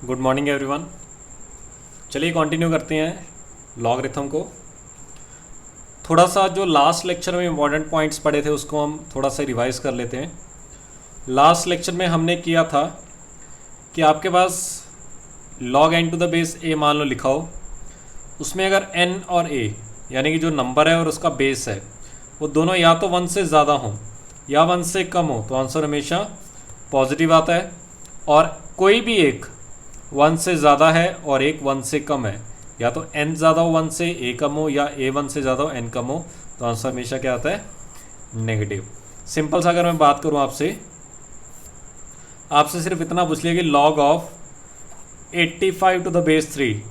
Good morning everyone. चलिए continue करते हैं लॉगरिथम को। थोड़ा सा जो लास्ट लेक्चर में इम्पॉर्टेंट पॉइंट्स पढ़े थे उसको हम थोड़ा सा रिवाइज कर लेते हैं। लास्ट लेक्चर में हमने किया था कि आपके पास log n to the base a मान लो लिखा हो, उसमें अगर n और a यानी कि जो नंबर है और उसका बेस है वो दोनों या तो 1 से ज़्यादा हों या 1 से कम हो तो आंसर हमेशा पॉजिटिव आता है। और कोई भी एक 1 से ज़्यादा है और एक 1 से कम है, या तो n ज़्यादा हो 1 से, a कम हो, या a 1 से ज़्यादा हो n कम हो, तो आंसर हमेशा क्या आता है? नेगेटिव। सिंपल सा अगर मैं बात करूँ आपसे सिर्फ इतना पूछ लिया कि log of 85 to the base 3,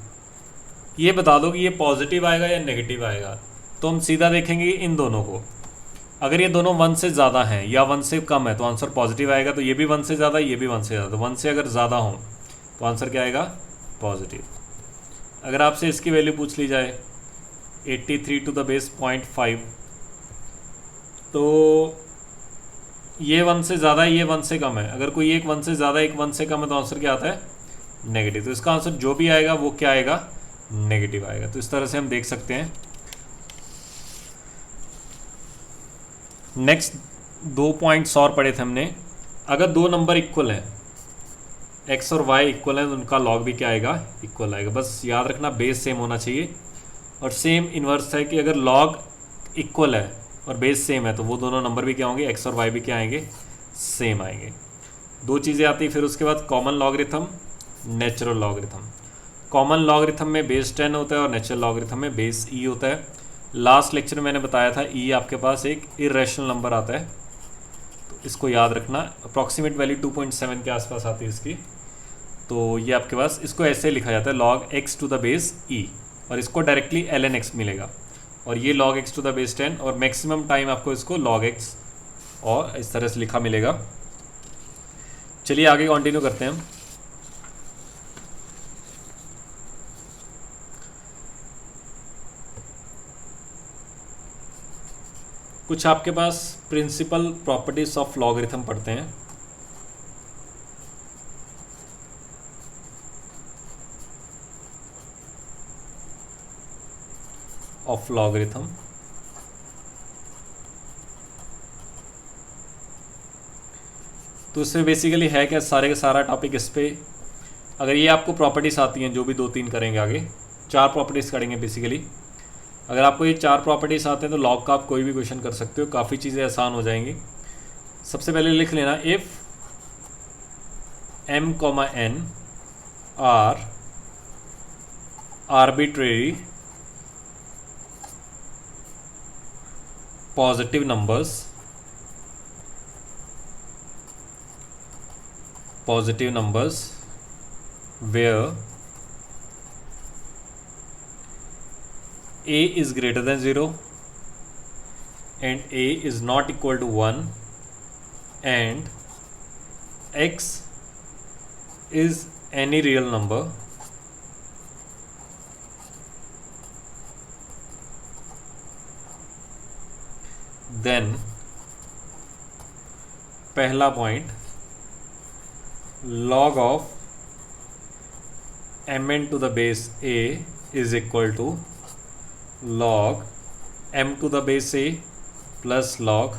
ये बता दो कि ये पॉजिटिव आएगा या नेगेटिव आएगा। तो हम सीधा देखेंगे इन दोनों को, अगर ये दोनों 1 से ज़्यादा हैं या 1 से कम है तो आंसर पॉजिटिव आएगा। तो ये भी 1 से ज़्यादा, ये भी 1 से ज़्यादा, तो 1 से अगर ज़्यादा हो तो आंसर क्या आएगा? पॉजिटिव। अगर आपसे इसकी वैल्यू पूछ ली जाए 83 टू द बेस 0.5, तो ये 1 से ज़्यादा है, ये 1 से कम है। अगर कोई एक 1 से ज़्यादा एक 1 से कम है तो आंसर क्या आता है? नेगेटिव। तो इसका आंसर जो भी आएगा वो क्या आएगा? नेगेटिव आएगा। तो इस तरह से हम देख सकते हैं। नेक्स्ट 2 पॉइंट्स और पढ़े थे हमने। अगर दो नंबर इक्वल हैं, x और y इक्वल है, तो उनका log भी क्या आएगा? इक्वल आएगा। बस याद रखना बेस सेम होना चाहिए। और सेम इन्वर्स है कि अगर log इक्वल है और बेस सेम है तो वो दोनों नंबर भी क्या होंगे? x और y भी क्या आएंगे? सेम आएंगे। दो चीज़ें आती फिर उसके बाद, common logarithm, natural logarithm. Common logarithm में बेस 10 होता है और नेचुरल लॉगरिथम में बेस e होता है। लास्ट लेक्चर में मैंने बताया था e आपके पास एक इरेशनल नंबर आता है, तो इसको याद रखना। अप्रॉक्सीमेट वैल्यू 2.7 के आसपास आती है इसकी। तो ये आपके पास, इसको ऐसे लिखा जाता है log x to the base e, और इसको डायरेक्टली ln x मिलेगा। और ये log x to the base 10, और मैक्सिमम टाइम आपको इसको log x और इस तरह से लिखा मिलेगा। चलिए आगे कंटिन्यू करते हैं हम। कुछ आपके पास प्रिंसिपल प्रॉपर्टीज ऑफ लॉगरिथम पढ़ते हैं। ऑफ लॉगरिथम, तो इससे बेसिकली है क्या? सारे का सारा टॉपिक इस पे, अगर ये आपको प्रॉपर्टीज आती हैं, जो भी 2-3 करेंगे आगे, 4 प्रॉपर्टीज करेंगे बेसिकली। अगर आपको ये 4 प्रॉपर्टीज आते हैं तो लॉग का आप कोई भी क्वेश्चन कर सकते हो, काफ़ी चीज़ें आसान हो जाएंगी। सबसे पहले लिख लेना, if m, n are arbitrary positive numbers where a is greater than 0 and a is not equal to 1 and x is any real number, then पहला point, log of mn to the base a is equal to log m to the base a plus log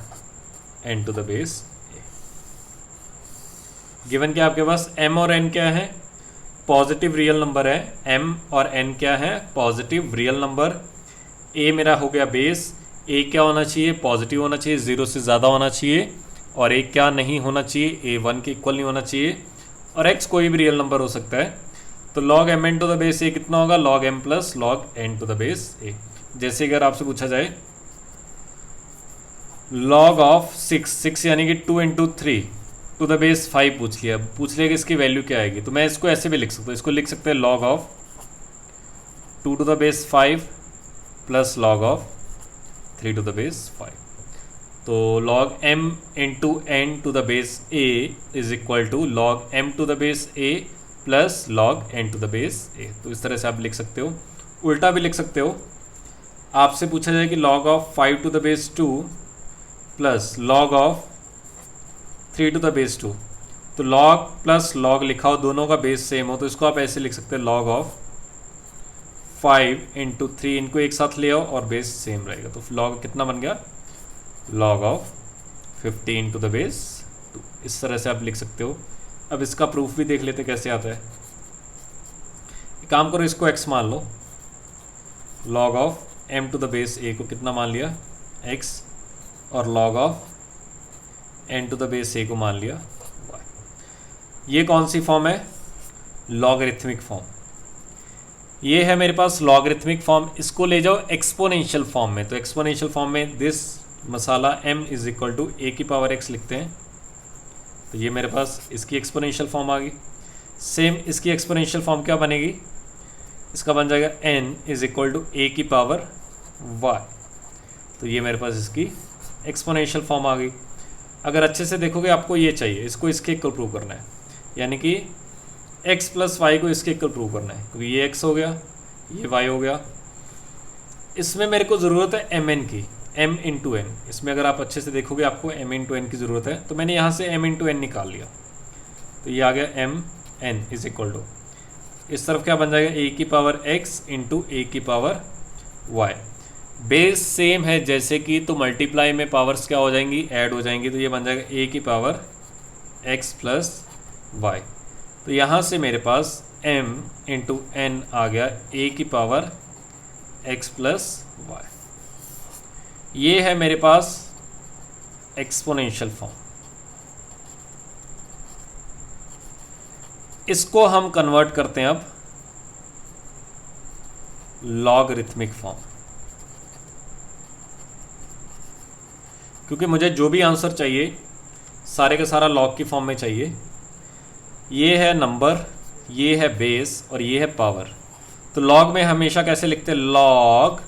n to the base a। Given क्या आपके पास? m और n क्या है? Positive real number है। m और n क्या है? Positive real number. a मेरा हो गया बेस, a क्या होना चाहिए? पॉजिटिव होना चाहिए, 0 से ज़्यादा होना चाहिए, और a क्या नहीं होना चाहिए? a 1 के इक्वल नहीं होना चाहिए, और x कोई भी रियल नंबर हो सकता है। तो log mn to the base a कितना होगा? log m plus log n to the base a। जैसे अगर आपसे पूछा जाए log ऑफ 6 यानी कि 2 इंटू 3 टू द बेस 5 पूछ लिया कि इसकी वैल्यू क्या आएगी, तो मैं इसको ऐसे भी लिख सकता हूँ। इसको लिख सकते हैं log of 2 to the base 5 plus log of 3 to the base 5। तो log m into n to the base a is equal to log m to the base a plus log n to the base a। तो इस तरह से आप लिख सकते हो। उल्टा भी लिख सकते हो। आपसे पूछा जाए कि log of 5 to the base 2 plus log of 3 to the base 2, तो log प्लस log लिखा हो, दोनों का बेस सेम हो, तो इसको आप ऐसे लिख सकते हैं log ऑफ 5 इंटू 3, इनको एक साथ ले आओ और बेस सेम रहेगा, तो log कितना बन गया, log of 50 into the base 2। इस तरह से आप लिख सकते हो। अब इसका प्रूफ भी देख लेते कैसे आता है। एक काम करो, इसको x मान लो, log of m to the base a को कितना मान लिया, x, और log of n to the base a को मान लिया y। ये कौन सी फॉर्म है, लॉगरिथमिक फॉर्म। ये है मेरे पास लॉगरिथमिक फॉर्म। इसको ले जाओ एक्सपोनेंशियल फॉर्म में, तो एक्सपोनेंशियल फॉर्म में दिस मसाला m is equal to a की पावर x लिखते हैं, तो ये मेरे पास इसकी एक्सपोनेंशियल फॉर्म आ गई। सेम इसकी एक्सपोनेंशियल फॉर्म क्या बनेगी, इसका बन जाएगा n is equal to a की पावर y, तो ये मेरे पास इसकी एक्सपोनेंशियल फॉर्म आ गई। अगर अच्छे से देखोगे आपको ये चाहिए, इसको इसके इक्वल प्रूव करना है, यानी कि x प्लस वाई को इसके इक्वल प्रूव करना है, क्योंकि ये x हो गया, ये y हो गया। इसमें मेरे को ज़रूरत है mn की, m इंटू n। इसमें अगर आप अच्छे से देखोगे आपको m इंटू n की ज़रूरत है, तो मैंने यहाँ से m इंटू n निकाल लिया, तो ये आ गया m n is equal to, इस तरफ क्या बन जाएगा, a की पावर x इंटू a की पावर y। बेस सेम है जैसे कि, तो मल्टीप्लाई में पावर्स क्या हो जाएंगी, ऐड हो जाएंगी, तो ये बन जाएगा a की पावर x प्लस y। तो यहाँ से मेरे पास m इंटू n आ गया a की पावर x प्लस y। ये है मेरे पास एक्सपोनेंशियल फॉर्म। इसको हम कन्वर्ट करते हैं अब लॉगरिथमिक फॉर्म, क्योंकि मुझे जो भी आंसर चाहिए सारे का सारा लॉग की फॉर्म में चाहिए। ये है नंबर, ये है बेस और ये है पावर। तो लॉग में हमेशा कैसे लिखते हैं, लॉग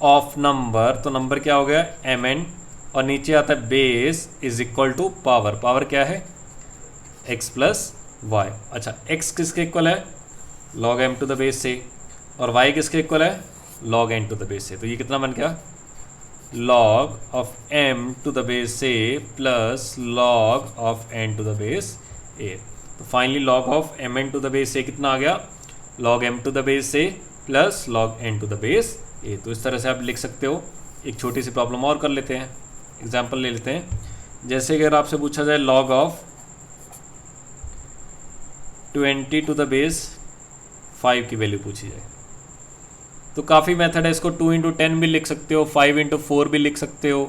ऑफ नंबर, तो नंबर क्या हो गया mn, और नीचे आता है base is equal to power. Power क्या है, x प्लस वाई। अच्छा, x किसके इक्वल है, log m to the base से, और y किसके इक्वल है, log n to the base से। तो ये कितना बन गया, log of m to the base से plus log of n to the base a। तो finally log of mn to the base a कितना आ गया, log m to the base से plus log n to the base a। तो इस तरह से आप लिख सकते हो। एक छोटी सी प्रॉब्लम और कर लेते हैं, एग्जाम्पल ले लेते हैं। जैसे अगर आपसे पूछा जाए log of 20 to the base 5 की वैल्यू पूछी जाए, तो काफ़ी मेथड है। इसको 2 इंटू 10 भी लिख सकते हो, 5 इंटू 4 भी लिख सकते हो,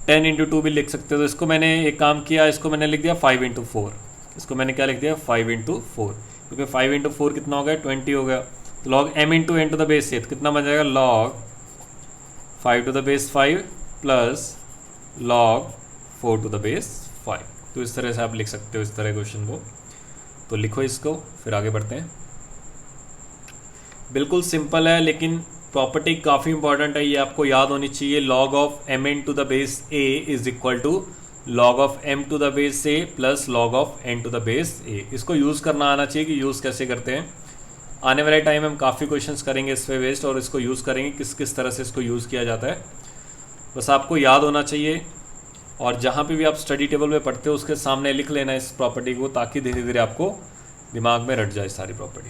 10 इंटू 2 भी लिख सकते हो। तो इसको मैंने एक काम किया, इसको मैंने लिख दिया 5 इंटू 4। इसको मैंने क्या लिख दिया, 5 इंटू 4, क्योंकि 5 इंटू 4 कितना हो गया, 20 हो गया। तो log m into n to the base 8 कितना बन जाएगा, log 5 to the base 5 plus log 4 to the base 5। तो इस तरह से आप लिख सकते हो इस तरह क्वेश्चन को। तो लिखो इसको, फिर आगे बढ़ते हैं। बिल्कुल सिंपल है, लेकिन प्रॉपर्टी काफ़ी इंपॉर्टेंट है, ये आपको याद होनी चाहिए। Log of m into the base a is equal to log of m to the base a plus log of n to the base a। इसको यूज़ करना आना चाहिए कि यूज़ कैसे करते हैं। आने वाले टाइम में हम काफ़ी क्वेश्चंस करेंगे इस पे बेस्ड, और इसको यूज़ करेंगे किस किस तरह से इसको यूज़ किया जाता है। बस आपको याद होना चाहिए, और जहाँ पे भी आप स्टडी टेबल में पढ़ते हो उसके सामने लिख लेना इस प्रॉपर्टी को, ताकि धीरे धीरे आपको दिमाग में रट जाए सारी प्रॉपर्टी।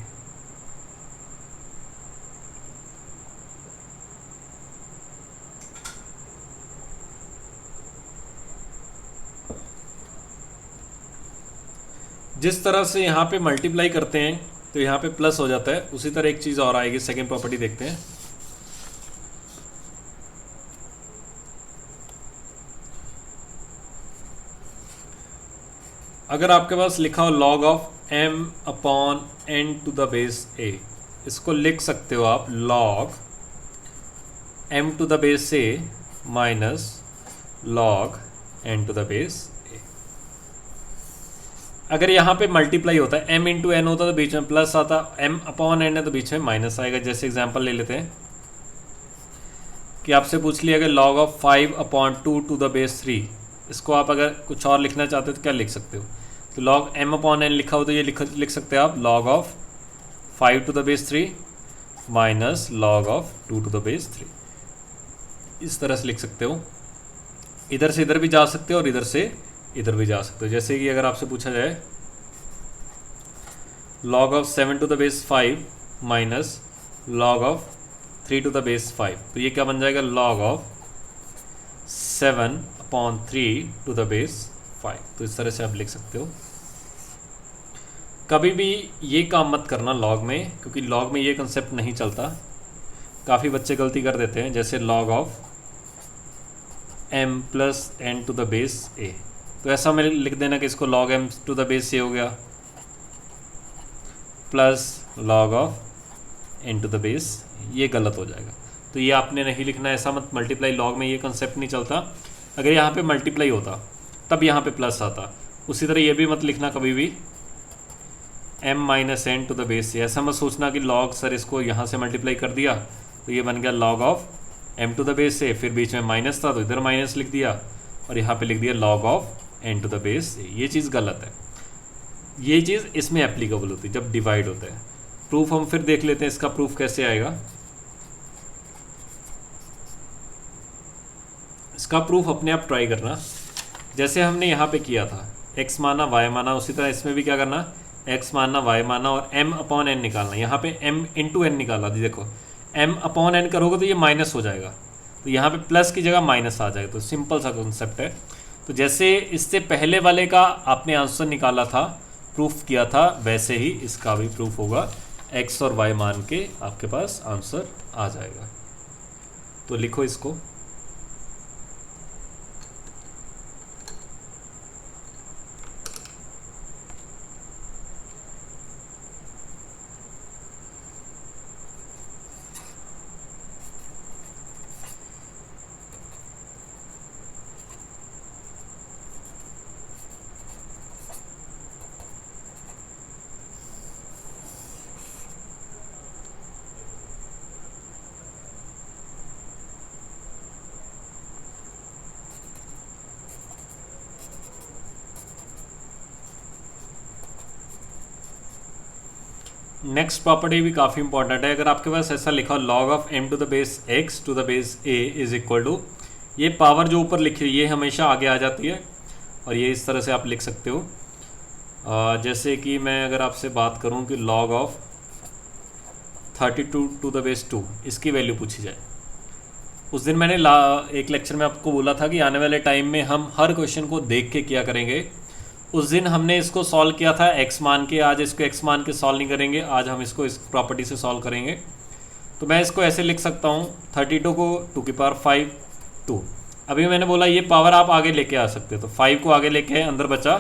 जिस तरह से यहाँ पे मल्टीप्लाई करते हैं तो यहाँ पे प्लस हो जाता है, उसी तरह एक चीज़ और आएगी। सेकेंड प्रॉपर्टी देखते हैं। अगर आपके पास लिखा हो log of m upon n to the base a, इसको लिख सकते हो आप log m to the base a minus log n to the base a। अगर यहाँ पे मल्टीप्लाई होता है, m इंटू n होता तो बीच में प्लस आता, m अपॉन n है तो बीच में माइनस आएगा। जैसे एग्जांपल ले लेते हैं कि आपसे पूछ लिया अगर log of 5 upon 2 to the base 3, इसको आप अगर कुछ और लिखना चाहते हो तो क्या लिख सकते हो। तो log m अपॉन n लिखा हो तो ये लिख सकते हैं आप log of 5 to the base 3 minus log of 2 to the base 3। इस तरह से लिख सकते हो। इधर से इधर भी जा सकते हो और इधर से इधर भी जा सकते हो। जैसे कि अगर आपसे पूछा जाए log of 7 to the base 5 minus log of 3 to the base 5, तो ये क्या बन जाएगा, log of 7/3 to the base 5। तो इस तरह से आप लिख सकते हो। कभी भी ये काम मत करना लॉग में, क्योंकि लॉग में ये कंसेप्ट नहीं चलता। काफ़ी बच्चे गलती कर देते हैं, जैसे log of m plus n to the base a, तो ऐसा में लिख देना कि इसको log m to the base a हो गया plus log of n to the base, ये गलत हो जाएगा। तो ये आपने नहीं लिखना, ऐसा मत मल्टीप्लाई, लॉग में ये कंसेप्ट नहीं चलता। अगर यहाँ पे मल्टीप्लाई होता तब यहाँ पे प्लस आता। उसी तरह ये भी मत लिखना कभी भी m minus N to the base, ऐसा मत सोचना कि log सर इसको यहाँ से मल्टीप्लाई कर दिया तो ये बन गया log of m to the base से, फिर बीच में माइनस था तो इधर माइनस लिख दिया और यहाँ पे लिख दिया log of n to the base. ये चीज़ गलत है। ये चीज़ इसमें एप्लीकेबल होती है जब डिवाइड होता है। प्रूफ हम फिर देख लेते हैं, इसका प्रूफ कैसे आएगा। इसका प्रूफ अपने आप ट्राई करना। जैसे हमने यहाँ पे किया था x माना y माना, उसी तरह इसमें भी क्या करना, x मानना y माना और m अपॉन n निकालना। यहाँ पे m इंटू n निकाला, देखो m अपॉन n करोगे तो ये माइनस हो जाएगा, तो यहाँ पे प्लस की जगह माइनस आ जाएगा। तो सिंपल सा कॉन्सेप्ट है। तो जैसे इससे पहले वाले का आपने आंसर निकाला था, प्रूफ किया था, वैसे ही इसका भी प्रूफ होगा। x और y मान के आपके पास आंसर आ जाएगा। तो लिखो इसको। नेक्स्ट प्रॉपर्टी भी काफ़ी इंपॉर्टेंट है। अगर आपके पास ऐसा लिखा हो log of m to the base x to the base a is equal to, ये पावर जो ऊपर लिखी हुई ये हमेशा आगे आ जाती है और ये इस तरह से आप लिख सकते हो। जैसे कि मैं अगर आपसे बात करूं कि log of 32 to the base 2 इसकी वैल्यू पूछी जाए। उस दिन मैंने एक लेक्चर में आपको बोला था कि आने वाले टाइम में हम हर क्वेश्चन को देख के किया करेंगे। उस दिन हमने इसको सॉल्व किया था x मान के, आज इसको x मान के सॉल्व नहीं करेंगे, आज हम इसको इस प्रॉपर्टी से सॉल्व करेंगे। तो मैं इसको ऐसे लिख सकता हूँ 32 को 2 की पावर 5 2। अभी मैंने बोला ये पावर आप आगे लेके आ सकते हो, तो 5 को आगे लेके अंदर बचा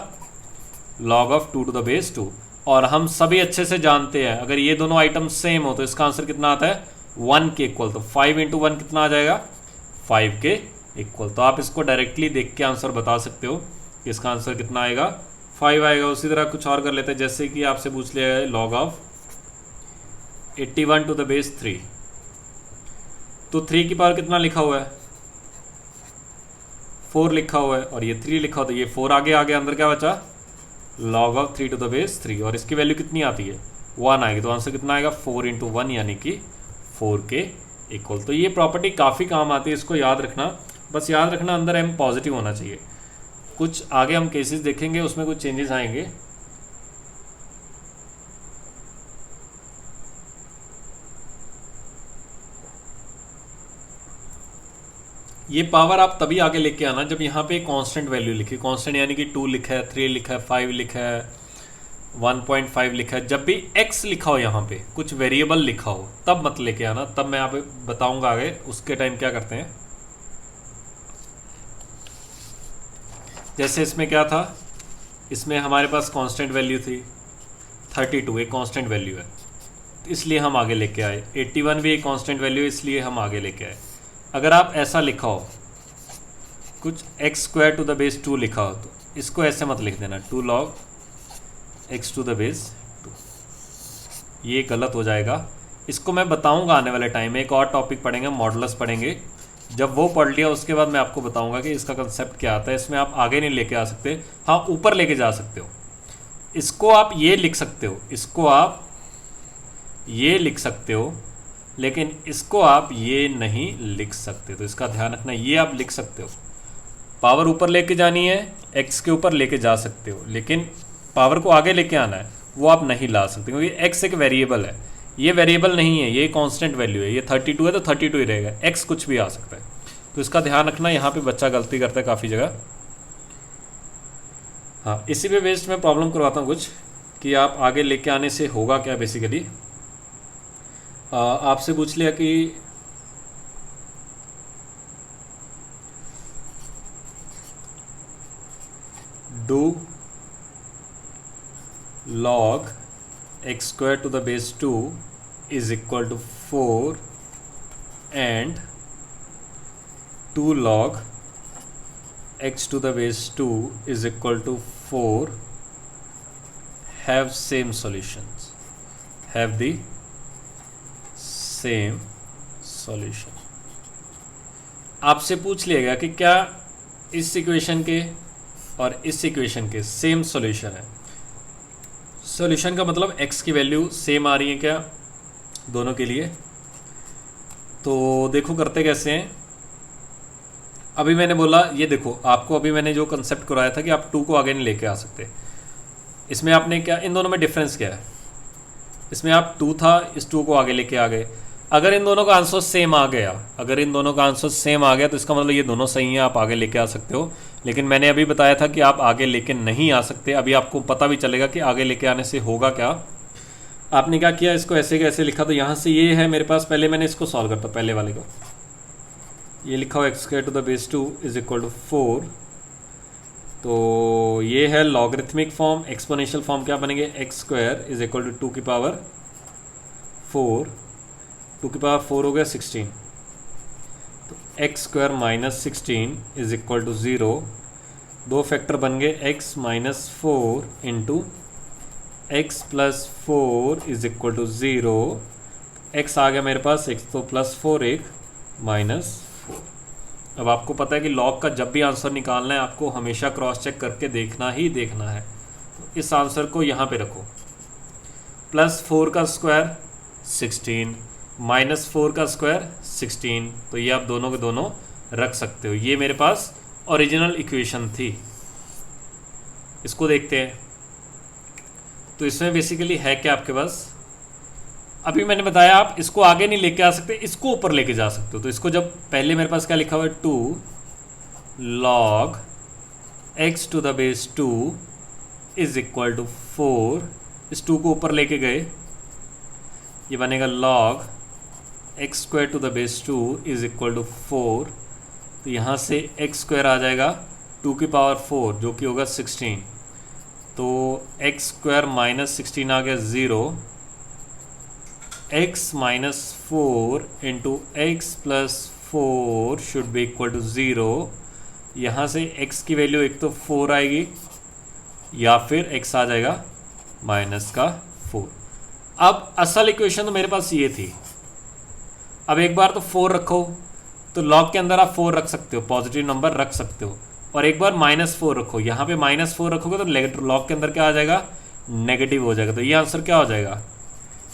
log of 2 to the base 2। और हम सभी अच्छे से जानते हैं अगर ये दोनों आइटम सेम हो तो इसका आंसर कितना आता है, 1 के इक्वल। तो 5 इंटू 1 कितना आ जाएगा, 5 के इक्वल। तो आप इसको डायरेक्टली देख के आंसर बता सकते हो कि इसका आंसर कितना आएगा, 5 आएगा। उसी तरह कुछ और कर लेते हैं, जैसे कि आपसे पूछ लिया है log of 81 to the base 3, तो 3 की पावर कितना लिखा हुआ है, 4 लिखा हुआ है और ये 3 लिखा हुआ, तो ये 4 आगे आ गया, अंदर क्या बचा log of 3 to the base 3 और इसकी वैल्यू कितनी आती है, 1 आएगी। तो आंसर कितना आएगा, 4 इंटू 1 यानी कि 4 के इक्वल। तो ये प्रॉपर्टी काफ़ी काम आती है, इसको याद रखना। बस याद रखना अंदर m पॉजिटिव होना चाहिए। कुछ आगे हम केसेस देखेंगे उसमें कुछ चेंजेस आएंगे। ये पावर आप तभी आगे लेके आना जब यहाँ पे कांस्टेंट वैल्यू लिखी, कांस्टेंट यानी कि 2 लिखा है, 3 लिखा है, 5 लिखा है, 1.5 लिखा है। जब भी x लिखा हो यहाँ पे कुछ वेरिएबल लिखा हो तब मत लेके आना, तब मैं आप बताऊंगा आगे उसके टाइम क्या करते हैं। जैसे इसमें क्या था, इसमें हमारे पास कांस्टेंट वैल्यू थी 32, एक कांस्टेंट वैल्यू है इसलिए हम आगे लेके आए। 81 भी एक कांस्टेंट वैल्यू है इसलिए हम आगे लेके आए। अगर आप ऐसा लिखा हो कुछ x² टू द बेस 2 लिखा हो तो इसको ऐसे मत लिख देना 2 log x to the base 2, ये गलत हो जाएगा। इसको मैं बताऊंगा आने वाले टाइम में, एक और टॉपिक पढ़ेंगे, मॉडुलस पढ़ेंगे। जब वो पढ़ लिया उसके बाद मैं आपको बताऊंगा कि इसका कंसेप्ट क्या आता है। इसमें आप आगे नहीं लेके आ सकते, हाँ ऊपर लेके जा सकते हो। इसको आप ये लिख सकते हो, इसको आप ये लिख सकते हो, लेकिन इसको आप ये नहीं लिख सकते। तो इसका ध्यान रखना, ये आप लिख सकते हो। पावर ऊपर लेके जानी है, एक्स के ऊपर लेके जा सकते हो, लेकिन पावर को आगे लेके आना है वो आप नहीं ला सकते, क्योंकि एक्स एक वेरिएबल है, ये वेरिएबल नहीं है, ये कांस्टेंट वैल्यू है। ये 32 है तो 32 ही रहेगा, एक्स कुछ भी आ सकता है। तो इसका ध्यान रखना, यहाँ पे बच्चा गलती करता है काफ़ी जगह। हाँ, इसी पे बेस्ड मैं प्रॉब्लम करवाता हूँ कुछ, कि आप आगे लेके आने से होगा क्या। बेसिकली आपसे पूछ लिया कि do log x square to the base 2 is equal to 4 and 2 log x to the base 2 is equal to 4 have same solutions, have the same solution। आपसे पूछ लिया गया कि क्या इस इक्वेशन के और इस इक्वेशन के सेम सॉल्यूशन है। सॉल्यूशन का मतलब x की वैल्यू सेम आ रही है क्या दोनों के लिए। तो देखो करते कैसे हैं। अभी मैंने बोला, ये देखो आपको अभी मैंने जो कंसेप्ट कराया था कि आप 2 को आगे नहीं लेके आ सकते, इसमें आपने क्या, इन दोनों में डिफरेंस क्या है। इसमें आप 2 था, इस 2 को आगे लेके आ गए। अगर इन दोनों का आंसर सेम आ गया, अगर इन दोनों का आंसर सेम आ गया तो इसका मतलब ये दोनों सही हैं, आप आगे लेके आ सकते हो। लेकिन मैंने अभी बताया था कि आप आगे लेके नहीं आ सकते। अभी आपको पता भी चलेगा कि आगे लेके आने से होगा क्या। आपने क्या किया, इसको ऐसे कैसे लिखा, तो यहाँ से ये है मेरे पास, पहले मैंने इसको सॉल्व करता, पहले वाले को ये लिखा हो x square to the base 2 is equal to 4। तो ये है लॉगरिथमिक फॉर्म। एक्सपोनेंशियल फॉर्म क्या बनेंगे, x square is equal to 2 की पावर 4, 2 की पावर 4 हो गया 16, तो x square minus 16 is equal to 0। दो फैक्टर बन गए, x minus 4 into X plus 4 is equal to 0। x आ गया मेरे पास, x तो प्लस 4 एक माइनस 4। अब आपको पता है कि लॉग का जब भी आंसर निकालना है आपको हमेशा क्रॉस चेक करके देखना ही देखना है। तो इस आंसर को यहाँ पे रखो, प्लस 4 का स्क्वायर 16 माइनस 4 का स्क्वायर 16, तो ये आप दोनों के दोनों रख सकते हो। ये मेरे पास ओरिजिनल इक्वेशन थी। इसको देखते हैं। तो इसमें बेसिकली है क्या आपके पास, अभी मैंने बताया आप इसको आगे नहीं लेके आ सकते, इसको ऊपर लेके जा सकते हो। तो इसको जब पहले मेरे पास क्या लिखा हुआ है, 2 log x to the base 2 is equal to 4, इस 2 को ऊपर लेके गए, ये बनेगा log x square to the base 2 is equal to 4। तो यहाँ से x स्क्वायर आ जाएगा 2 की पावर 4 जो कि होगा 16, तो x स्क्वायर माइनस 16 आ गया 0। x minus 4 into X plus 4 should be equal to 0। यहाँ से x की वैल्यू एक तो 4 आएगी या फिर x आ जाएगा माइनस का 4। अब असल इक्वेशन तो मेरे पास ये थी। अब एक बार तो 4 रखो, तो लॉग के अंदर आप 4 रख सकते हो, पॉजिटिव नंबर रख सकते हो। और एक बार माइनस 4 रखो, यहाँ पे माइनस 4 रखोगे तो लॉग के अंदर क्या आ जाएगा, नेगेटिव हो जाएगा। तो ये आंसर क्या हो जाएगा,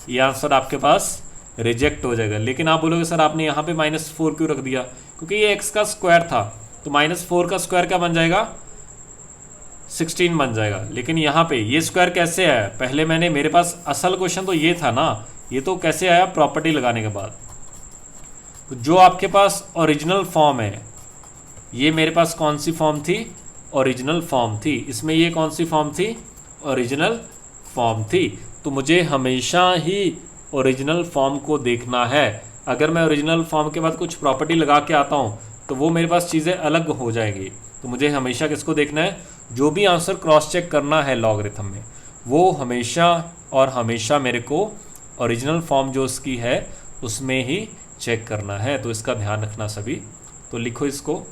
ये आंसर आपके पास रिजेक्ट हो जाएगा। लेकिन आप बोलोगे सर आपने यहाँ पे -4 क्यों रख दिया, क्योंकि ये x का स्क्वायर था, तो -4 का स्क्वायर क्या बन जाएगा, 16 बन जाएगा। लेकिन यहाँ पे ये स्क्वायर कैसे आया, पहले मैंने, मेरे पास असल क्वेश्चन तो ये था ना, ये तो कैसे आया, प्रॉपर्टी लगाने के बाद। तो जो आपके पास ओरिजिनल फॉर्म है, ये मेरे पास कौन सी फॉर्म थी, ओरिजिनल फॉर्म थी। इसमें ये कौन सी फॉर्म थी, ओरिजिनल फॉर्म थी। तो मुझे हमेशा ही ओरिजिनल फॉर्म को देखना है। अगर मैं ओरिजिनल फॉर्म के बाद कुछ प्रॉपर्टी लगा के आता हूँ तो वो मेरे पास चीज़ें अलग हो जाएंगी। तो मुझे हमेशा किसको देखना है, जो भी आंसर क्रॉस चेक करना है लॉगरिथम में, वो हमेशा और हमेशा मेरे को ओरिजिनल फॉर्म जो उसकी है उसमें ही चेक करना है। तो इसका ध्यान रखना सभी। तो लिखो इसको,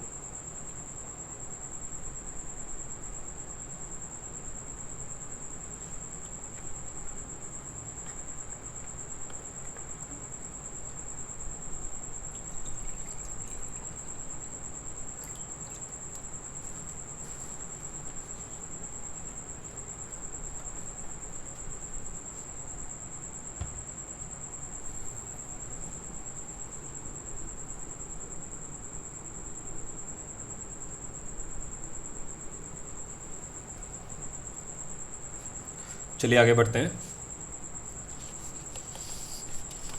चलिए आगे बढ़ते हैं।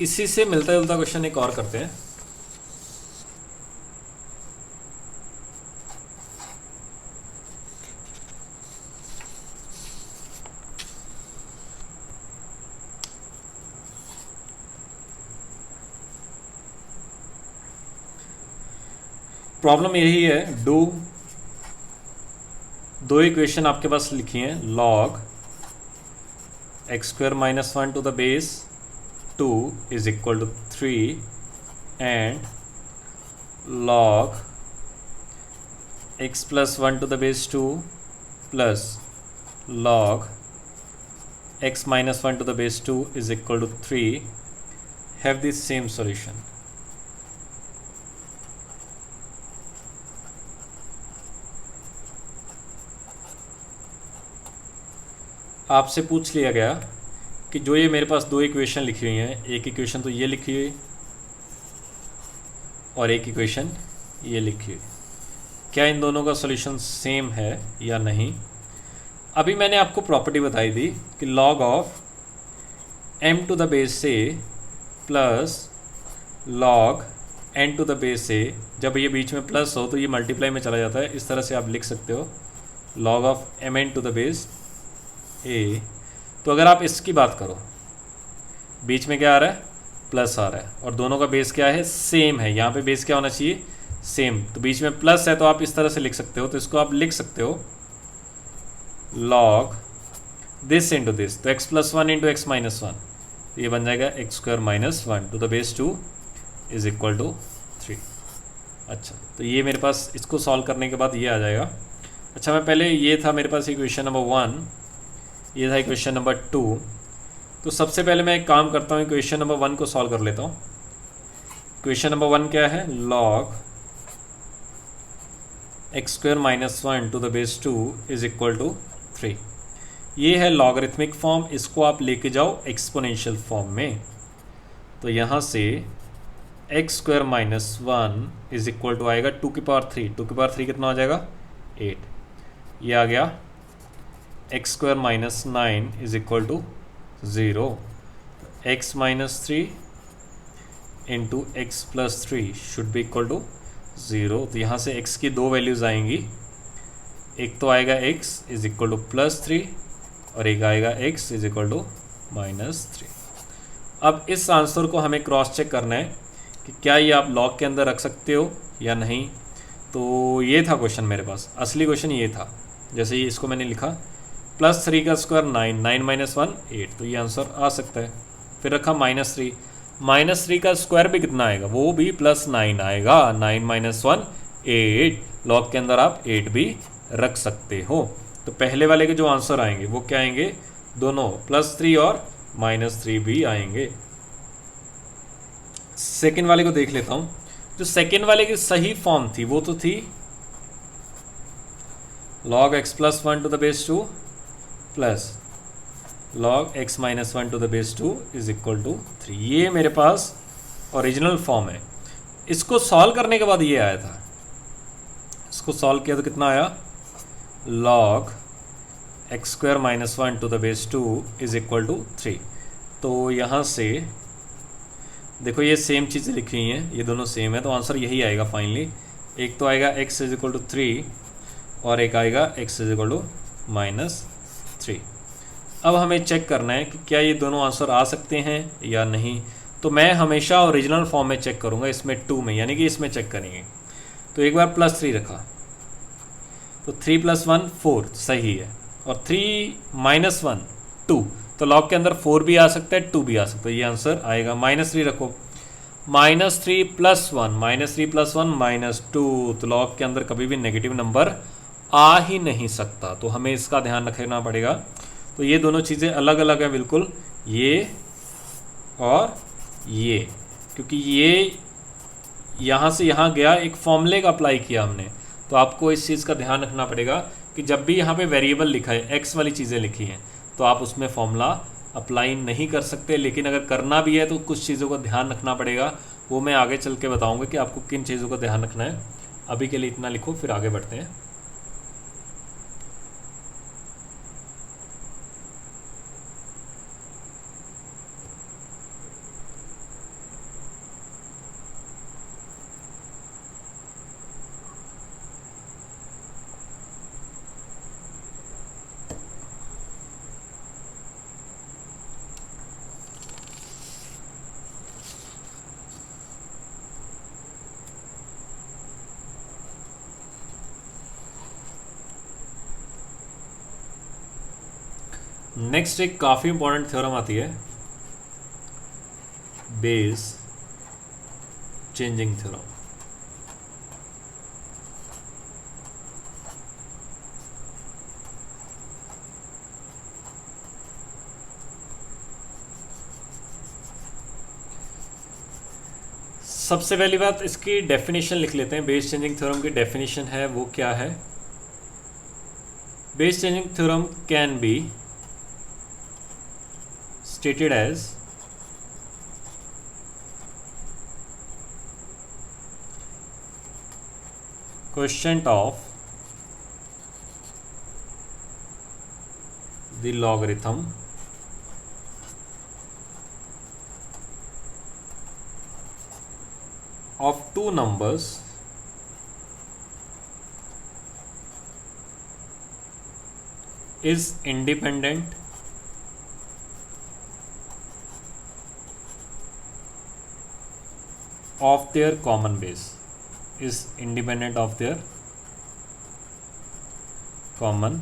इसी से मिलता जुलता क्वेश्चन एक और करते हैं। प्रॉब्लम यही है, दो इक्वेशन आपके पास लिखी हैं, log X square minus 1 to the base 2 is equal to 3 and log x plus 1 to the base 2 plus log x minus 1 to the base 2 is equal to 3 have the same solution. आपसे पूछ लिया गया कि जो ये मेरे पास दो equation लिखी हुई हैं, एक इक्वेशन तो ये लिखी हुई और एक इक्वेशन ये लिखी हुई, क्या इन दोनों का सॉल्यूशन सेम है या नहीं। अभी मैंने आपको प्रॉपर्टी बताई थी कि log of m to the base a plus log n to the base a, जब ये बीच में प्लस हो तो ये मल्टीप्लाई में चला जाता है। इस तरह से आप लिख सकते हो log of mn to the base a। तो अगर आप इसकी बात करो, बीच में क्या आ रहा है, प्लस आ रहा है, और दोनों का बेस क्या है, सेम है। यहाँ पे बेस क्या होना चाहिए, सेम। तो बीच में प्लस है तो आप इस तरह से लिख सकते हो। तो इसको आप लिख सकते हो log दिस इंटू दिस, तो x plus 1 into X minus 1, तो ये बन जाएगा X square minus 1 to the base 2 is equal to 3। अच्छा, तो ये मेरे पास इसको सॉल्व करने के बाद ये आ जाएगा। अच्छा, मैं पहले ये था मेरे पास इक्वेशन नंबर 1, ये था इक्वेशन नंबर 2। तो सबसे पहले मैं एक काम करता हूँ, इक्वेशन नंबर 1 को सॉल्व कर लेता हूँ। इक्वेशन नंबर 1 क्या है, log X square minus 1 to the base 2 is equal to 3। ये है लॉगरिथमिक फॉर्म, इसको आप लेके जाओ एक्सपोनेंशियल फॉर्म में। तो यहाँ से X square minus 1 is equal to आएगा 2 की पावर 3, 2 की पावर 3 कितना आ जाएगा, 8। ये आ गया X square minus 9 is equal to 0। X minus 3 into X plus 3 should be equal to 0। तो यहाँ से x की दो वैल्यूज़ आएंगी, एक तो आएगा x is equal to plus 3 और एक आएगा x is equal to minus 3। अब इस आंसर को हमें क्रॉस चेक करना है कि क्या ये आप लॉग के अंदर रख सकते हो या नहीं। तो ये था क्वेश्चन मेरे पास, असली क्वेश्चन ये था। जैसे ये इसको मैंने लिखा प्लस 3 का स्क्वायर 9, 9 माइनस 1 8, तो ये आंसर आ सकता है। फिर रखा माइनस 3, माइनस 3 का स्क्वायर भी कितना आएगा, वो भी प्लस 9 आएगा, 9 माइनस 1 8। लॉग के अंदर आप 8 भी रख सकते हो। तो पहले वाले के जो आंसर आएंगे वो क्या आएंगे, दोनों प्लस 3 और माइनस 3 भी आएंगे। सेकेंड वाले को देख लेता हूँ। जो सेकेंड वाले की सही फॉर्म थी वो तो थी log x plus 1 to the base 2 plus log x minus 1 to the base 2 is equal to 3। ये मेरे पास ओरिजिनल फॉर्म है। इसको सॉल्व करने के बाद ये आया था, इसको सॉल्व किया तो कितना आया, log x square minus 1 to the base 2 is equal to 3। तो यहाँ से देखो ये सेम चीज़ें लिखी हुई हैं, ये दोनों सेम है, तो आंसर यही आएगा फाइनली। एक तो आएगा x इज इक्वल टू 3 और एक आएगा x is equal to minus 3। अब हमें चेक करना है कि क्या ये दोनों आंसर आ सकते हैं या नहीं। तो मैं हमेशा ओरिजिनल फॉर्म में चेक करूँगा, इसमें 2 में, यानी कि इसमें चेक करेंगे। तो एक बार प्लस 3 रखा तो 3 प्लस 1 4 सही है, और 3 माइनस 1 2, तो लॉग के अंदर 4 भी आ सकता है 2 भी आ सकता है, ये आंसर आएगा। माइनस 3 रखो, minus 3 plus 1, minus 3 plus 1 minus 2, तो लॉग के अंदर कभी भी नेगेटिव नंबर आ ही नहीं सकता, तो हमें इसका ध्यान रखना पड़ेगा। तो ये दोनों चीज़ें अलग अलग हैं बिल्कुल, ये और ये, क्योंकि ये यहाँ से यहाँ गया, एक फॉर्मूले का अप्लाई किया हमने। तो आपको इस चीज़ का ध्यान रखना पड़ेगा कि जब भी यहाँ पे वेरिएबल लिखा है, एक्स वाली चीज़ें लिखी हैं, तो आप उसमें फॉर्मूला अप्लाई नहीं कर सकते। लेकिन अगर करना भी है तो कुछ चीज़ों का ध्यान रखना पड़ेगा, वो मैं आगे चल के बताऊँगा कि आपको किन चीज़ों का ध्यान रखना है। अभी के लिए इतना लिखो, फिर आगे बढ़ते हैं। नेक्स्ट एक काफ़ी इंपॉर्टेंट थ्योरम आती है, बेस चेंजिंग थ्योरम। सबसे पहली बात इसकी डेफिनेशन लिख लेते हैं। बेस चेंजिंग थ्योरम की डेफिनेशन है वो क्या है? Base changing theorem can be stated as quotient of the logarithm of two numbers is independent of their common base, is independent of their common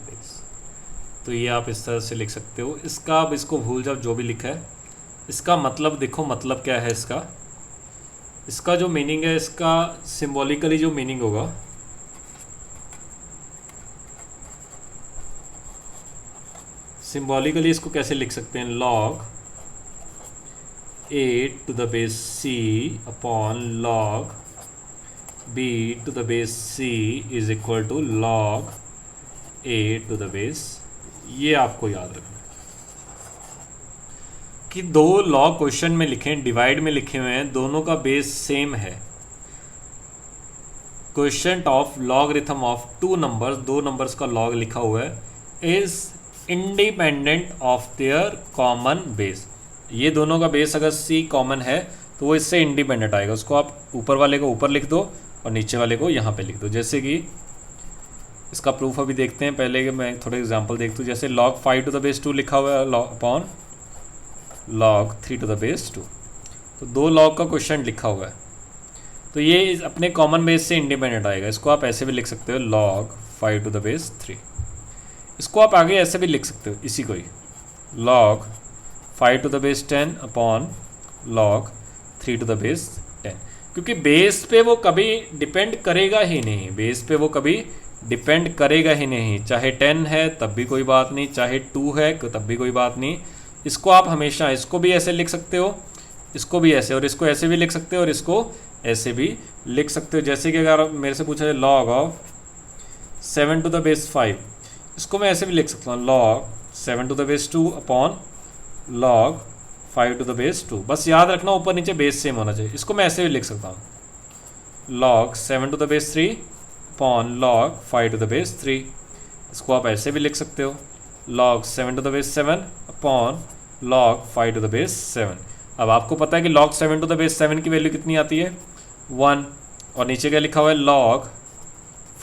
base। तो ये आप इस तरह से लिख सकते हो। इसका आप इसको भूल जाओ जो भी लिखा है, इसका मतलब देखो मतलब क्या है इसका। इसका जो मीनिंग है, इसका सिंबॉलिकली जो मीनिंग होगा, सिंबॉलिकली इसको कैसे लिख सकते हैं? log a to the base c upon log b to the base c is equal to log a to the base। ये आपको याद रखना कि दो लॉग क्वेश्चन में लिखे हैं, डिवाइड में लिखे हुए हैं, दोनों का बेस सेम है। Question of logarithm of two numbers, दो नंबर्स का लॉग लिखा हुआ है, is independent of their common base. ये दोनों का बेस अगर c कॉमन है तो वो इससे इंडिपेंडेंट आएगा। उसको आप ऊपर वाले को ऊपर लिख दो और नीचे वाले को यहाँ पे लिख दो। जैसे कि इसका प्रूफ अभी देखते हैं, पहले कि मैं थोड़े एग्जांपल देखता हूँ। जैसे log 5 टू द बेस 2 लिखा हुआ है upon log 3 to the base 2, तो दो लॉग का क्वेश्चन लिखा हुआ है, तो ये अपने कॉमन बेस से इंडिपेंडेंट आएगा। इसको आप ऐसे भी लिख सकते हो log 5 टू द बेस 3। इसको आप आगे ऐसे भी लिख सकते हो, इसी को ही log 5 to the base 10 upon log 3 to the base 10, क्योंकि बेस पे वो कभी डिपेंड करेगा ही नहीं, बेस पे वो कभी डिपेंड करेगा ही नहीं। चाहे 10 है तब भी कोई बात नहीं, चाहे 2 है तब भी कोई बात नहीं। इसको आप हमेशा इसको भी ऐसे लिख सकते हो, इसको भी ऐसे, और इसको ऐसे भी लिख सकते हो, और इसको ऐसे भी लिख सकते हो। जैसे कि अगर मेरे से पूछा जाए log of 7 to the base 5, इसको मैं ऐसे भी लिख सकता हूँ log 7 to the base 2 upon log 5 to the base 2। बस याद रखना ऊपर नीचे बेस सेम होना चाहिए। इसको मैं ऐसे भी लिख सकता हूँ log 7 to the base 3 upon log 5 to the base 3। इसको आप ऐसे भी लिख सकते हो log 7 to the base 7 upon log 5 to the base 7। अब आपको पता है कि log 7 टू द बेस 7 की वैल्यू कितनी आती है? 1, और नीचे क्या लिखा हुआ है? log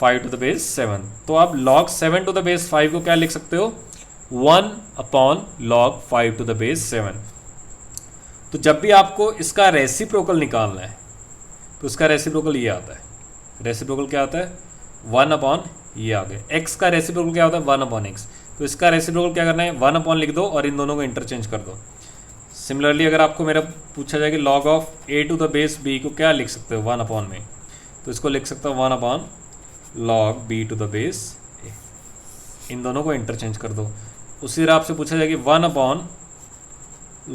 5 to the base 7। तो आप log 7 टू द बेस 5 को क्या लिख सकते हो? 1 upon log 5 to the base 7। तो जब भी आपको इसका रेसिप्रोकल निकालना है तो इसका रेसिप्रोकल ये आता है। रेसिप्रोकल क्या आता है? 1 अपॉन ये आ गया। x का रेसिप्रोकल क्या होता है? 1 अपॉन x। तो इसका रेसिप्रोकल क्या करना है? 1 अपॉन लिख दो और इन दोनों को इंटरचेंज कर दो। सिमिलरली अगर आपको मेरा पूछा जाए कि log of a to the base b को क्या लिख सकते हो 1 अपॉन में, तो इसको लिख सकता हूँ 1 upon log b to the base a। इन दोनों को इंटरचेंज कर दो। उसी तरह आपसे पूछा जाए कि 1 upon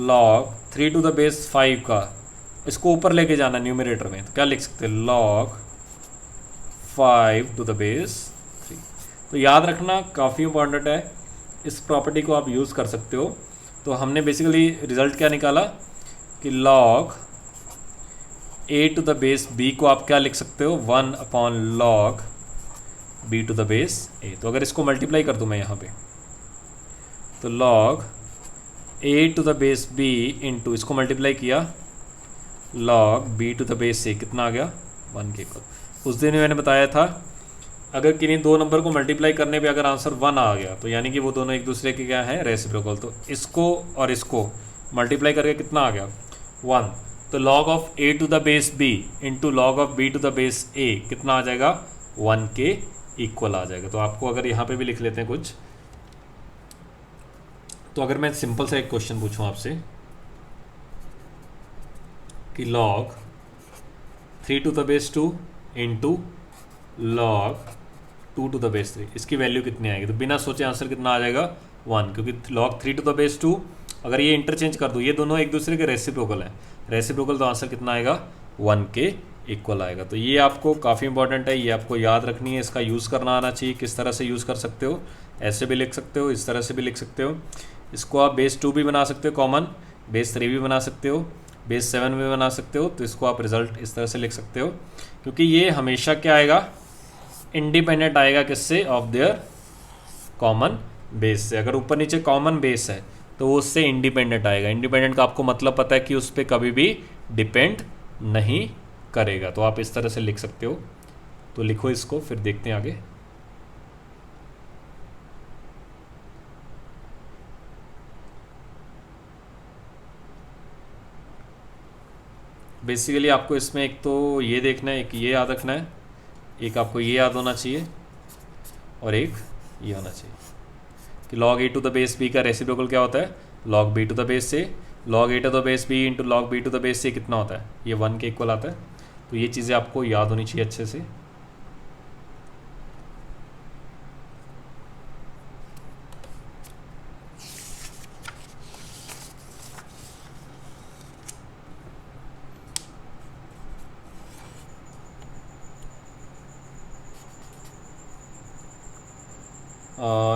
log 3 to the base 5 का, इसको ऊपर लेके जाना न्यूमरेटर में, तो क्या लिख सकते हैं? log 5 to the base 3। तो याद रखना काफ़ी इंपॉर्टेंट है, इस प्रॉपर्टी को आप यूज़ कर सकते हो। तो हमने बेसिकली रिजल्ट क्या निकाला कि log a to the base b को आप क्या लिख सकते हो? 1 upon log b to the base a। तो अगर इसको मल्टीप्लाई कर दूँ मैं यहाँ पे, तो log a to the base b into इसको मल्टीप्लाई किया log b to the base a, कितना आ गया? 1 के इक्वल। उस दिन मैंने बताया था अगर किन्हीं दो नंबर को मल्टीप्लाई करने पे अगर आंसर 1 आ गया तो यानी कि वो दोनों एक दूसरे के क्या है? रेसिप्रोकल। तो इसको और इसको मल्टीप्लाई करके कितना आ गया? 1। तो log of a to the base b into log of b to the base a कितना आ जाएगा? 1 के इक्वल आ जाएगा। तो आपको अगर यहाँ पे भी लिख लेते हैं कुछ, तो अगर मैं सिंपल सा एक क्वेश्चन पूछूं आपसे कि log 3 to the base 2 into log 2 to the base 3, इसकी वैल्यू कितनी आएगी? तो बिना सोचे आंसर कितना आ जाएगा? 1, क्योंकि log 3 to the base 2 अगर ये इंटरचेंज कर दो, ये दोनों एक दूसरे के रेसिप्रोकल हैं, रेसिप्रोकल, तो आंसर कितना आएगा? 1 के इक्वल आएगा। तो ये आपको काफ़ी इंपॉर्टेंट है, ये आपको याद रखनी है, इसका यूज़ करना आना चाहिए। किस तरह से यूज़ कर सकते हो? ऐसे भी लिख सकते हो, इस तरह से भी लिख सकते हो। इसको आप बेस 2 भी बना सकते हो कॉमन, बेस 3 भी बना सकते हो, बेस 7 भी बना सकते हो। तो इसको आप रिजल्ट इस तरह से लिख सकते हो, क्योंकि ये हमेशा क्या आएगा? इंडिपेंडेंट आएगा किससे? ऑफ देयर कॉमन बेस से। अगर ऊपर नीचे कॉमन बेस है तो वो उससे इंडिपेंडेंट आएगा। इंडिपेंडेंट का आपको मतलब पता है कि उस पर कभी भी डिपेंड नहीं करेगा। तो आप इस तरह से लिख सकते हो। तो लिखो इसको, फिर देखते हैं आगे। बेसिकली आपको इसमें एक तो ये देखना है, एक ये याद रखना है, एक आपको ये याद होना चाहिए और एक ये होना चाहिए कि log a to the base b का रेसिप्रोकल क्या होता है? log b to the base से। log a to the base b into log b to the base से कितना होता है? ये 1 के इक्वल आता है। तो ये चीज़ें आपको याद होनी चाहिए अच्छे से।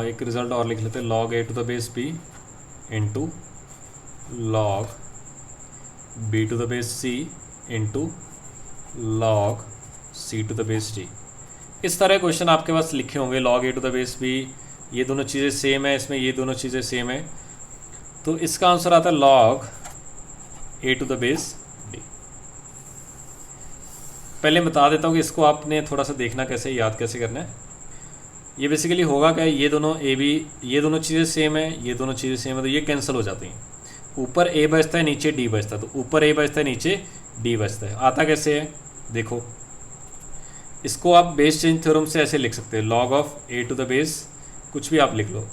एक रिजल्ट और लिख लेते हैं, log a to the base b into log b to the base c into log c to the base d। इस तरह क्वेश्चन आपके पास लिखे होंगे। log a to the base b, ये दोनों चीज़ें सेम है, इसमें ये दोनों चीज़ें सेम है, तो इसका आंसर आता है log a to the base d। पहले बता देता हूँ कि इसको आपने थोड़ा सा देखना कैसे, याद कैसे करना है। ये बेसिकली होगा क्या? ये दोनों ए बी, ये दोनों चीज़ें सेम है, ये दोनों चीज़ें सेम है, तो ये कैंसिल हो जाती हैं। ऊपर ए बचता है, नीचे डी बचता है। तो ऊपर ए बचता है, नीचे डी बचता है। आता कैसे है? देखो, इसको आप बेस चेंज थ्योरम से ऐसे लिख सकते हैं, log of a to the base, कुछ भी आप लिख लो,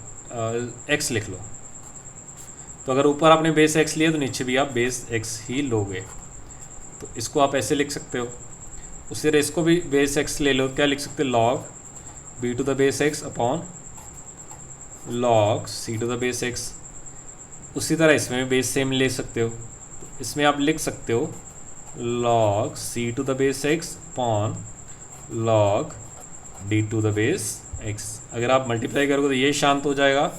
एक्स लिख लो। तो अगर ऊपर आपने बेस एक्स लिया तो नीचे भी आप बेस एक्स ही लोगे। तो इसको आप ऐसे लिख सकते हो। उसी तरह इसको भी बेस एक्स ले लो, क्या लिख सकते हो? log b to the base x upon log c to the base x। उसी तरह इसमें भी बेस सेम ले सकते हो। तो इसमें आप लिख सकते हो log c to the base x upon log d to the base x। अगर आप मल्टीप्लाई करोगे तो ये शांत हो जाएगा,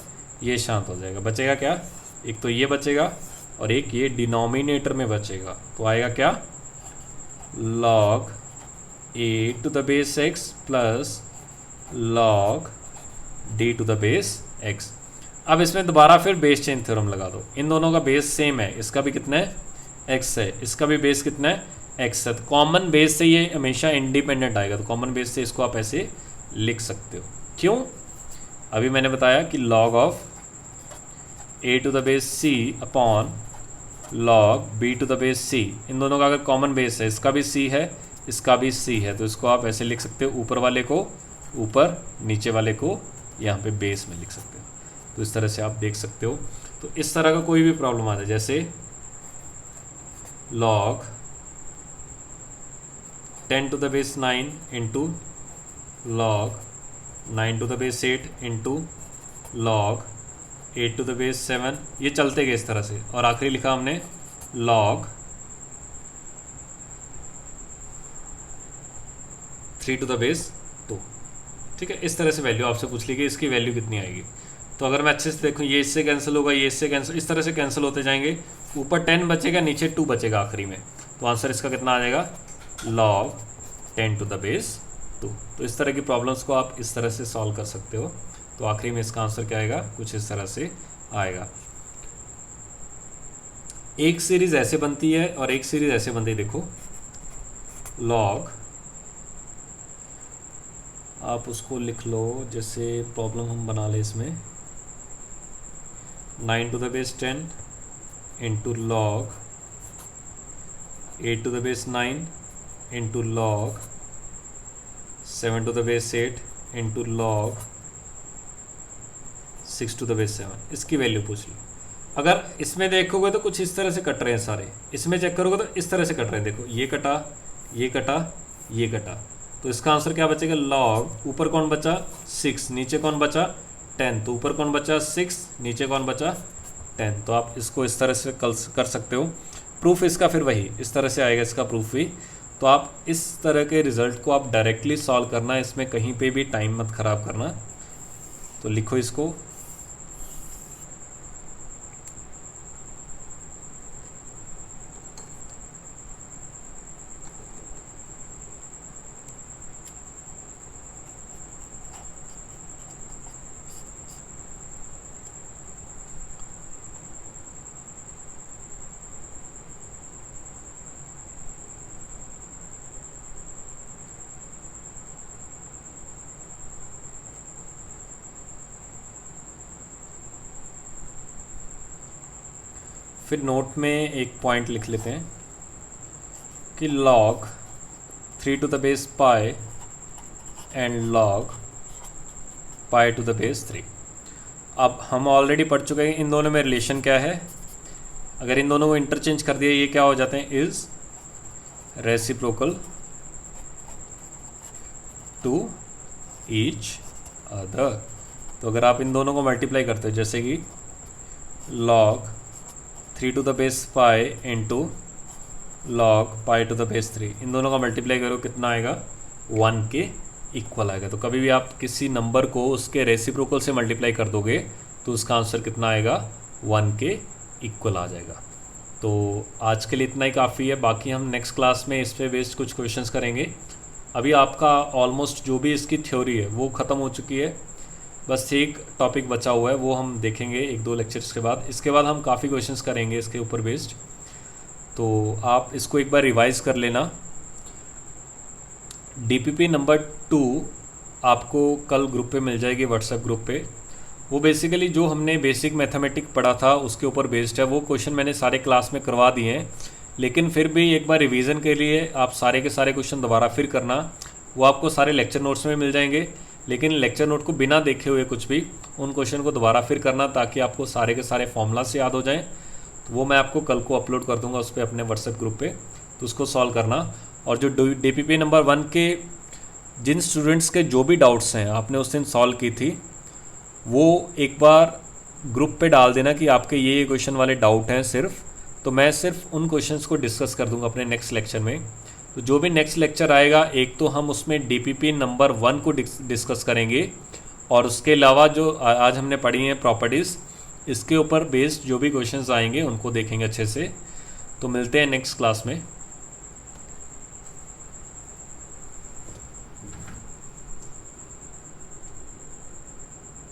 ये शांत हो जाएगा। बचेगा क्या? एक तो ये बचेगा और एक ये डिनोमिनेटर में बचेगा। तो आएगा क्या? log a to the base x plus log d to the base x। अब इसमें दोबारा फिर बेस चेंज थ्योरम लगा दो। इन दोनों का बेस सेम है, इसका भी कितना है? x है, इसका भी बेस कितना है? x है। तो कॉमन बेस से ये हमेशा इंडिपेंडेंट आएगा। तो कॉमन बेस से इसको आप ऐसे लिख सकते हो। क्यों? अभी मैंने बताया कि log of a to the base c upon log b to the base c, इन दोनों का अगर कॉमन बेस है, इसका भी c है, इसका भी c है, तो इसको आप ऐसे लिख सकते हो, ऊपर वाले को ऊपर, नीचे वाले को यहाँ पे बेस में लिख सकते हो। तो इस तरह से आप देख सकते हो। तो इस तरह का कोई भी प्रॉब्लम आता है, जैसे log 10 to the base 9 into log 9 to the base 8 into log 8 to the base 7, ये चलते गए इस तरह से। और आखिरी लिखा हमने log 3 टू द बेस 2। ठीक है, इस तरह से वैल्यू आपसे पूछ ली कि इसकी वैल्यू कितनी आएगी। तो अगर मैं अच्छे से देखूँ, ये इससे कैंसिल होगा, ये इससे कैंसिल, इस तरह से कैंसिल होते जाएंगे। ऊपर 10 बचेगा, नीचे 2 बचेगा आखिरी में। तो आंसर इसका कितना आ जाएगा? log 10 to the base 2। तो इस तरह की प्रॉब्लम्स को आप इस तरह से सॉल्व कर सकते हो। तो आखिरी में इसका आंसर क्या आएगा? कुछ इस तरह से आएगा। एक सीरीज़ ऐसे बनती है और एक सीरीज़ ऐसे बनती है। देखो, log, आप उसको लिख लो, जैसे प्रॉब्लम हम बना ले इसमें 9 to the base 10 into log 8 to the base 9 into log 7 to the base 8 into log 6 to the base 7, इसकी वैल्यू पूछ ली। अगर इसमें देखोगे तो कुछ इस तरह से कट रहे हैं सारे, इसमें चेक करोगे तो इस तरह से कट रहे हैं, देखो ये कटा, ये कटा, ये कटा, तो इसका आंसर क्या बचेगा, लॉग ऊपर कौन बचा 6, नीचे कौन बचा 10, तो ऊपर कौन बचा 6, नीचे कौन बचा 10। तो आप इसको इस तरह से कर सकते हो। प्रूफ इसका फिर वही इस तरह से आएगा, इसका प्रूफ भी। तो आप इस तरह के रिजल्ट को आप डायरेक्टली सॉल्व करना, इसमें कहीं पे भी टाइम मत ख़राब करना। तो लिखो इसको, फिर नोट में एक पॉइंट लिख लेते हैं कि log 3 to the base pi and log pi to the base 3। अब हम ऑलरेडी पढ़ चुके हैं इन दोनों में रिलेशन क्या है। अगर इन दोनों को इंटरचेंज कर दिया, ये क्या हो जाते हैं, is reciprocal to each other. तो अगर आप इन दोनों को मल्टीप्लाई करते हो, जैसे कि log 3 to the base pi into log pi to the base 3, इन दोनों का मल्टीप्लाई करो, कितना आएगा 1 के इक्वल आएगा। तो कभी भी आप किसी नंबर को उसके रेसिप्रोकल से मल्टीप्लाई कर दोगे तो उसका आंसर कितना आएगा, 1 के इक्वल आ जाएगा। तो आज के लिए इतना ही काफ़ी है, बाकी हम नेक्स्ट क्लास में इस पे बेस्ड कुछ क्वेश्चंस करेंगे। अभी आपका ऑलमोस्ट जो भी इसकी थ्योरी है वो ख़त्म हो चुकी है, बस एक टॉपिक बचा हुआ है, वो हम देखेंगे 1-2 लेक्चर्स के बाद। इसके बाद हम काफ़ी क्वेश्चंस करेंगे इसके ऊपर बेस्ड, तो आप इसको एक बार रिवाइज कर लेना। DPP नंबर 2 आपको कल ग्रुप पे मिल जाएगी, व्हाट्सएप ग्रुप पे। वो बेसिकली जो हमने बेसिक मैथमेटिक पढ़ा था उसके ऊपर बेस्ड है। वो क्वेश्चन मैंने सारे क्लास में करवा दिए हैं, लेकिन फिर भी एक बार रिवीजन के लिए आप सारे के सारे क्वेश्चन दोबारा फिर करना। वो आपको सारे लेक्चर नोट्स में मिल जाएंगे, लेकिन लेक्चर नोट को बिना देखे हुए कुछ भी उन क्वेश्चन को दोबारा फिर करना, ताकि आपको सारे के सारे फॉर्मूला से याद हो जाएं। तो वो मैं आपको कल को अपलोड कर दूंगा उस पर अपने व्हाट्सएप ग्रुप पे, तो उसको सॉल्व करना। और जो DPP नंबर 1 के जिन स्टूडेंट्स के जो भी डाउट्स हैं आपने उस दिन सॉल्व की थी, वो एक बार ग्रुप पे डाल देना कि आपके ये क्वेश्चन वाले डाउट हैं सिर्फ, तो मैं सिर्फ उन क्वेश्चंस को डिस्कस कर दूंगा अपने नेक्स्ट लेक्चर में। तो जो भी नेक्स्ट लेक्चर आएगा, एक तो हम उसमें DPP नंबर 1 को डिस्कस करेंगे, और उसके अलावा जो आज हमने पढ़ी हैं प्रॉपर्टीज़, इसके ऊपर बेस्ड जो भी क्वेश्चंस आएंगे उनको देखेंगे अच्छे से। तो मिलते हैं नेक्स्ट क्लास में।